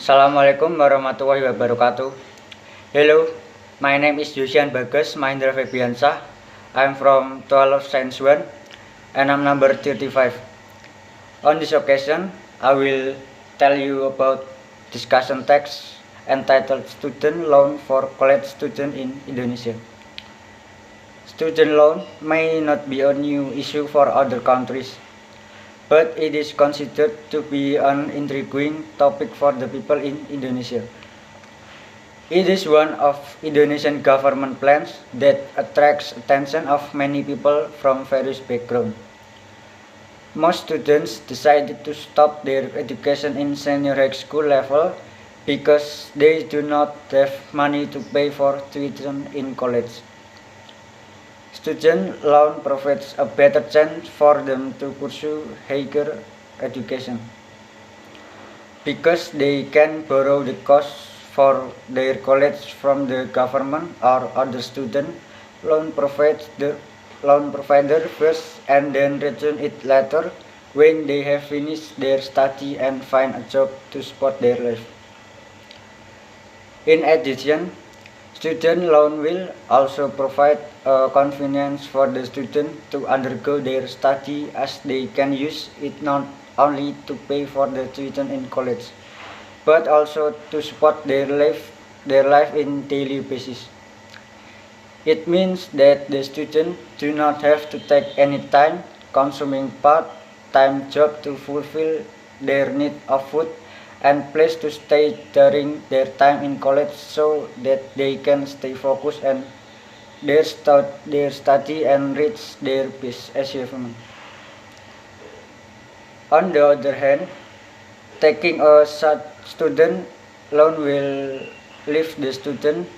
Assalamualaikum warahmatullahi wabarakatuh. Hello, my name is Yusian Bagas Mahendra Febiansah. I'm from 12 Science 1 and I'm number 35. On this occasion, I will tell you about discussion text entitled Student Loan for College Students in Indonesia. Student loan may not be a new issue for other countries, but it is considered to be an intriguing topic for the people in Indonesia. It is one of Indonesian government plans that attracts attention of many people from various backgrounds. Most students decided to stop their education in senior high school level because they do not have money to pay for tuition in college. Student loan provides a better chance for them to pursue higher education because they can borrow the cost for their college from the government or other student loan provider first and then return it later when they have finished their study and find a job to support their life. In addition, student loan will also provide convenience for the student to undergo their study as they can use it not only to pay for the tuition in college, but also to support their life in daily basis. It means that the students do not have to take any time-consuming part-time job to fulfill their need of food and place to stay during their time in college so that they can stay focused on their study and reach their best achievement. On the other hand, taking a student loan will leave the student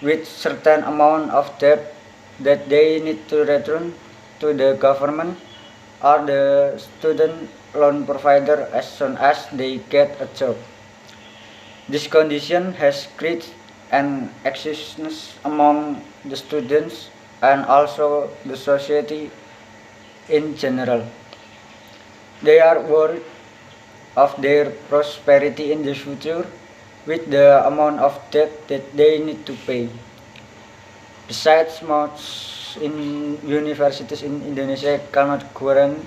with certain amount of debt that they need to return to the government or the student loan provider as soon as they get a job. This condition has created an anxiousness among the students and also the society in general. They are worried of their prosperity in the future with the amount of debt that they need to pay. Besides, most in universities in Indonesia cannot guarantee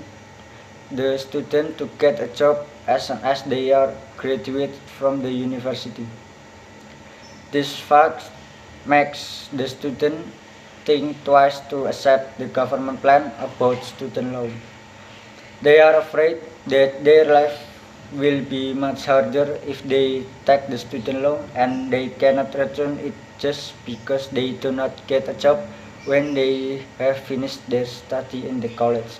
the student to get a job as soon as they are graduate from the university. This fact makes the student think twice to accept the government plan about student loan. They are afraid that their life will be much harder if they take the student loan and they cannot return it just because they do not get a job when they have finished their study in the college.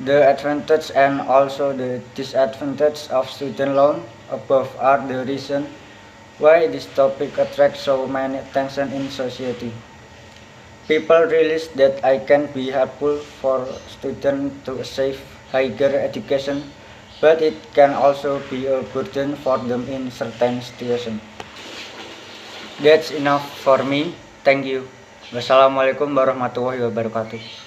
The advantage and also the disadvantage of student loan above are the reason why this topic attracts so many attention in society. People realize that I can be helpful for students to achieve higher education, but it can also be a burden for them in certain situations. That's enough for me. Thank you. Wassalamualaikum warahmatullahi wabarakatuh.